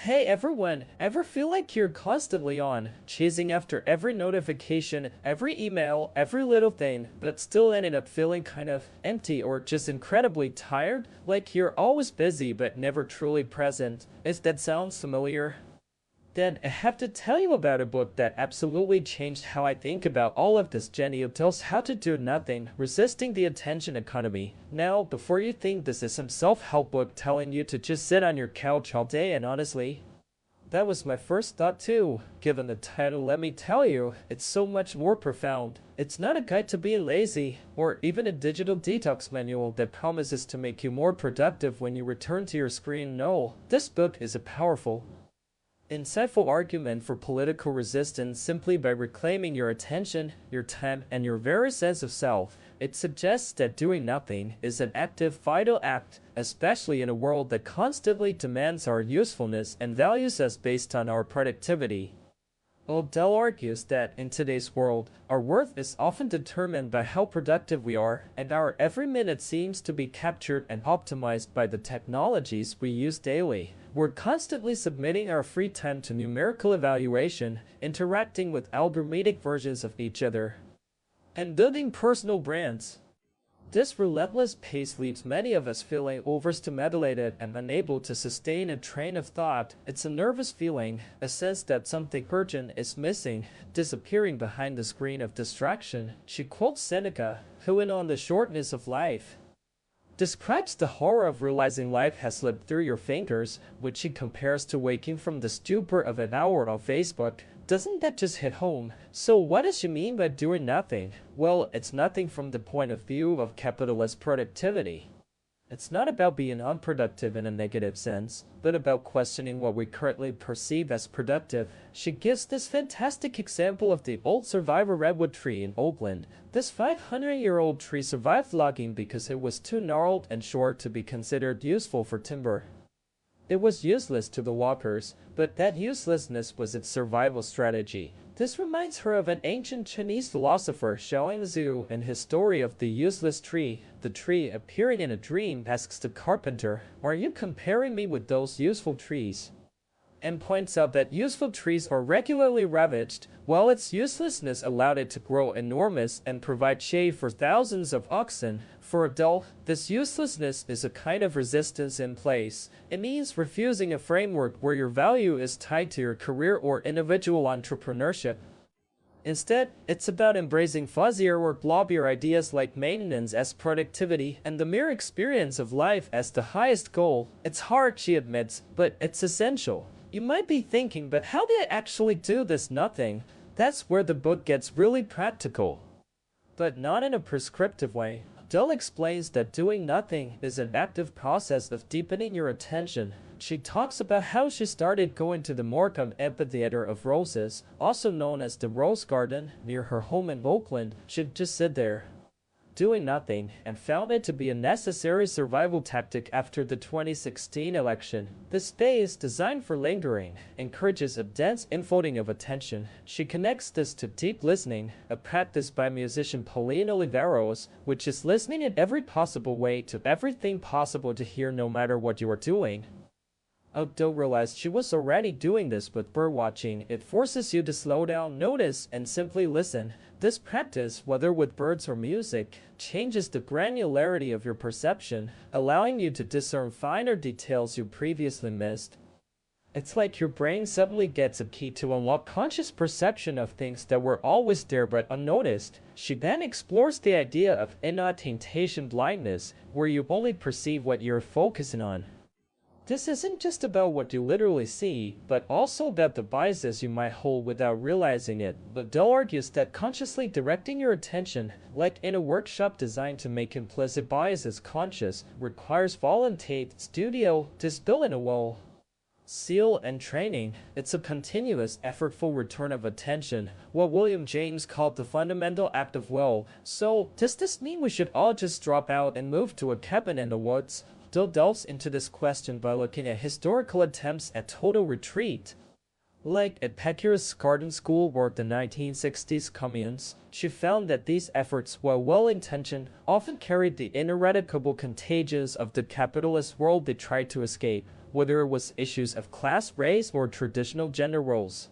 Hey everyone, ever feel like you're constantly on, chasing after every notification, every email, every little thing, but still ended up feeling kind of empty or just incredibly tired? Like you're always busy but never truly present. Is that sounds familiar? Then I have to tell you about a book that absolutely changed how I think about all of this. Jenny tells how to do nothing, resisting the attention economy. Now, before you think this is some self-help book telling you to just sit on your couch all day, and honestly, that was my first thought too. Given the title, let me tell you, it's so much more profound. It's not a guide to being lazy, or even a digital detox manual that promises to make you more productive when you return to your screen. No, this book is a powerful, insightful argument for political resistance simply by reclaiming your attention, your time, and your very sense of self. It suggests that doing nothing is an active, vital act, especially in a world that constantly demands our usefulness and values us based on our productivity. Odell argues that in today's world, our worth is often determined by how productive we are, and our every minute seems to be captured and optimized by the technologies we use daily. We're constantly submitting our free time to numerical evaluation, interacting with algorithmic versions of each other, and building personal brands. This relentless pace leaves many of us feeling overstimulated and unable to sustain a train of thought. It's a nervous feeling, a sense that something urgent is missing, disappearing behind the screen of distraction. She quotes Seneca, who in On the Shortness of Life describes the horror of realizing life has slipped through your fingers, which she compares to waking from the stupor of an hour on Facebook. Doesn't that just hit home? So what does she mean by doing nothing? Well, it's nothing from the point of view of capitalist productivity. It's not about being unproductive in a negative sense, but about questioning what we currently perceive as productive. She gives this fantastic example of the old survivor redwood tree in Oakland. This 500-year-old tree survived logging because it was too gnarled and short to be considered useful for timber. It was useless to the walkers, but that uselessness was its survival strategy. This reminds her of an ancient Chinese philosopher Xiao Zhu in his story of the useless tree. The tree, appearing in a dream, asks the carpenter, "Are you comparing me with those useful trees?" and points out that useful trees are regularly ravaged, while its uselessness allowed it to grow enormous and provide shade for thousands of oxen. For Adele, this uselessness is a kind of resistance in place. It means refusing a framework where your value is tied to your career or individual entrepreneurship. Instead, it's about embracing fuzzier or blobbier ideas like maintenance as productivity and the mere experience of life as the highest goal. It's hard, she admits, but it's essential. You might be thinking, but how do I actually do this nothing? That's where the book gets really practical, but not in a prescriptive way. Dell explains that doing nothing is an active process of deepening your attention. She talks about how she started going to the Morecambe Amphitheater of Roses, also known as the Rose Garden, near her home in Oakland. She'd just sit there, doing nothing, and found it to be a necessary survival tactic after the 2016 election. This space, designed for lingering, encourages a dense infolding of attention. She connects this to deep listening, a practice by musician Pauline Oliveros, which is listening in every possible way to everything possible to hear no matter what you are doing. Odell realized she was already doing this with birdwatching. It forces you to slow down, notice, and simply listen. This practice, whether with birds or music, changes the granularity of your perception, allowing you to discern finer details you previously missed. It's like your brain suddenly gets a key to unlock conscious perception of things that were always there but unnoticed. She then explores the idea of inattention blindness, where you only perceive what you're focusing on. This isn't just about what you literally see, but also about the biases you might hold without realizing it. But Dell argues that consciously directing your attention, like in a workshop designed to make implicit biases conscious, requires volunteer, studio, distill in a wall, seal, and training. It's a continuous, effortful return of attention, what William James called the fundamental act of will. So, does this mean we should all just drop out and move to a cabin in the woods? Dill delves into this question by looking at historical attempts at total retreat, like at Pecura's garden school or the 1960s communes. She found that these efforts, while well-intentioned, often carried the ineradicable contagions of the capitalist world they tried to escape. whether it was issues of class, race, or traditional gender roles.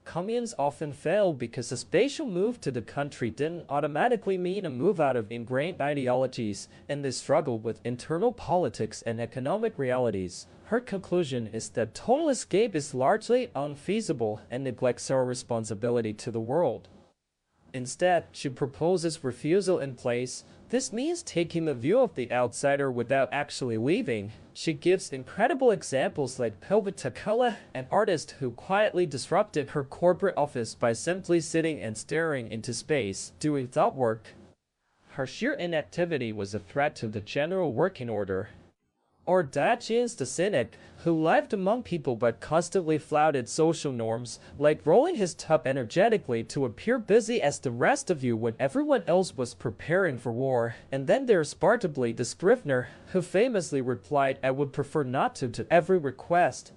Communes often failed because a spatial move to the country didn't automatically mean a move out of ingrained ideologies, and they struggled with internal politics and economic realities. Her conclusion is that total escape is largely unfeasible and neglects our responsibility to the world. Instead, she proposes refusal in place. This means taking the view of the outsider without actually leaving. She gives incredible examples like Pilva, an artist who quietly disrupted her corporate office by simply sitting and staring into space, doing thought work. Her sheer inactivity was a threat to the general working order. Or Dachshunds the cynic, who lived among people but constantly flouted social norms, like rolling his tub energetically to appear busy as the rest of you when everyone else was preparing for war. And then there's Bartleby the Scrivener, who famously replied, "I would prefer not to every request."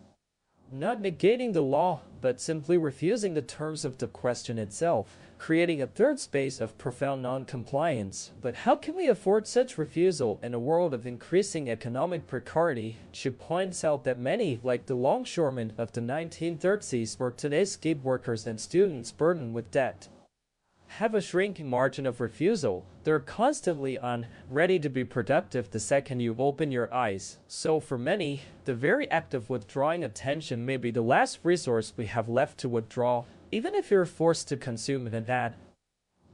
Not negating the law, but simply refusing the terms of the question itself, creating a third space of profound non-compliance. But how can we afford such refusal in a world of increasing economic precarity? She points out that many, like the longshoremen of the 1930s, were today's gig workers and students burdened with debt, have a shrinking margin of refusal. They're constantly on, ready to be productive the second you open your eyes. So for many, the very act of withdrawing attention may be the last resource we have left to withdraw, even if you're forced to consume an ad.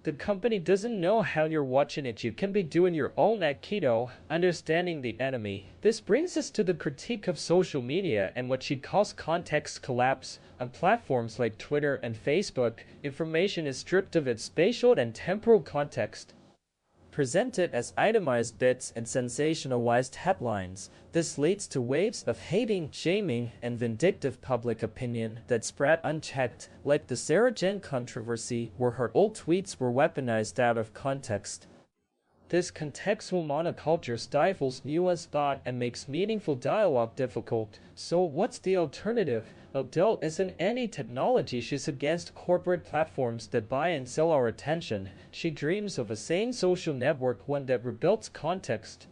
The company doesn't know how you're watching it. You can be doing your own Aikido, understanding the enemy. This brings us to the critique of social media and what she calls context collapse. On platforms like Twitter and Facebook, information is stripped of its spatial and temporal context, presented as itemized bits and sensationalized headlines. This leads to waves of hating, shaming, and vindictive public opinion that spread unchecked, like the Sarah Jen controversy, where her old tweets were weaponized out of context. This contextual monoculture stifles nuanced thought and makes meaningful dialogue difficult. So what's the alternative? Adele isn't anti-technology. She's against corporate platforms that buy and sell our attention. She dreams of a sane social network, one that rebuilds context.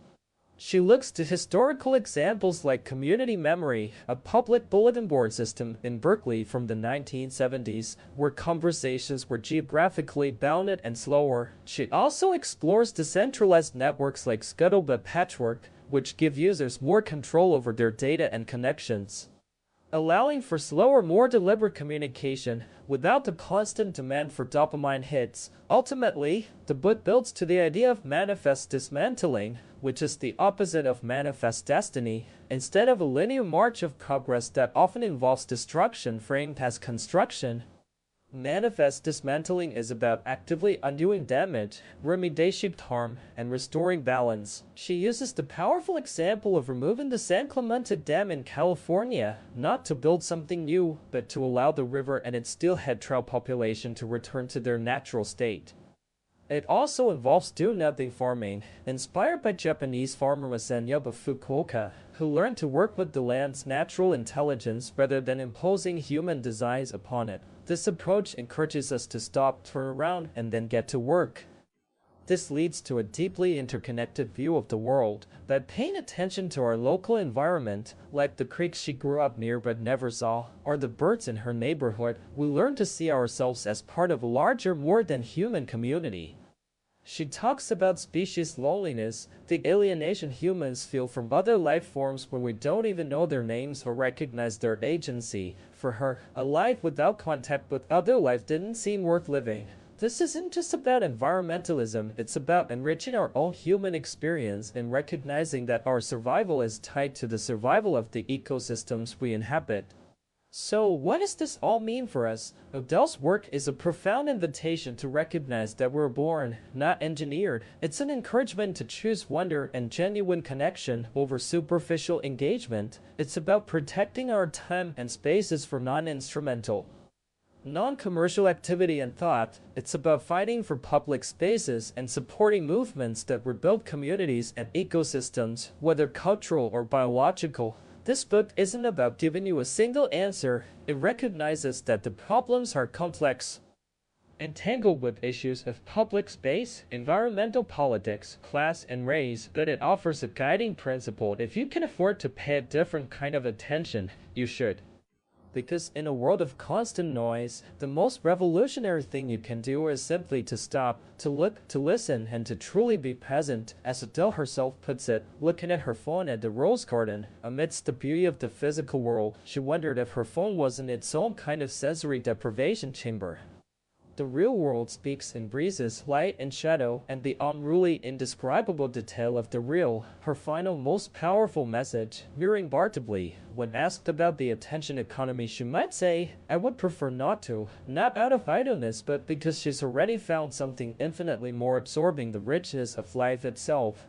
She looks to historical examples like Community Memory, a public bulletin board system in Berkeley from the 1970s, where conversations were geographically bounded and slower. She also explores decentralized networks like Scuttlebutt Patchwork, which give users more control over their data and connections, allowing for slower, more deliberate communication without the constant demand for dopamine hits. Ultimately, the book builds to the idea of manifest dismantling, which is the opposite of manifest destiny. Instead of a linear march of progress that often involves destruction framed as construction, manifest dismantling is about actively undoing damage, remediating harm, and restoring balance. She uses the powerful example of removing the San Clemente Dam in California, not to build something new, but to allow the river and its steelhead trout population to return to their natural state. It also involves do-nothing farming, inspired by Japanese farmer Masanobu Fukuoka, who learned to work with the land's natural intelligence rather than imposing human designs upon it. This approach encourages us to stop, turn around, and then get to work. This leads to a deeply interconnected view of the world. By paying attention to our local environment, like the creek she grew up near but never saw, or the birds in her neighborhood, we learn to see ourselves as part of a larger, more than human community. She talks about species loneliness, the alienation humans feel from other life forms when we don't even know their names or recognize their agency. For her, a life without contact with other life didn't seem worth living. This isn't just about environmentalism, it's about enriching our own human experience and recognizing that our survival is tied to the survival of the ecosystems we inhabit. So, what does this all mean for us? Adele's work is a profound invitation to recognize that we're born, not engineered. It's an encouragement to choose wonder and genuine connection over superficial engagement. It's about protecting our time and spaces for non-instrumental, non-commercial activity and thought. It's about fighting for public spaces and supporting movements that rebuild communities and ecosystems, whether cultural or biological. This book isn't about giving you a single answer. It recognizes that the problems are complex, entangled with issues of public space, environmental politics, class, and race, but it offers a guiding principle. If you can afford to pay a different kind of attention, you should. Because in a world of constant noise, the most revolutionary thing you can do is simply to stop, to look, to listen, and to truly be present. As Adele herself puts it, looking at her phone at the rose garden, amidst the beauty of the physical world, she wondered if her phone wasn't its own kind of sensory deprivation chamber. The real world speaks in breezes, light and shadow, and the unruly, indescribable detail of the real. Her final, most powerful message, mirroring Bartleby, when asked about the attention economy, she might say, "I would prefer not to, not out of idleness, but because she's already found something infinitely more absorbing, the richness of life itself."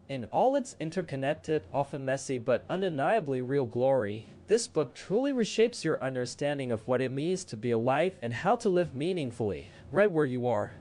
In all its interconnected, often messy but undeniably real glory, this book truly reshapes your understanding of what it means to be alive and how to live meaningfully, right where you are.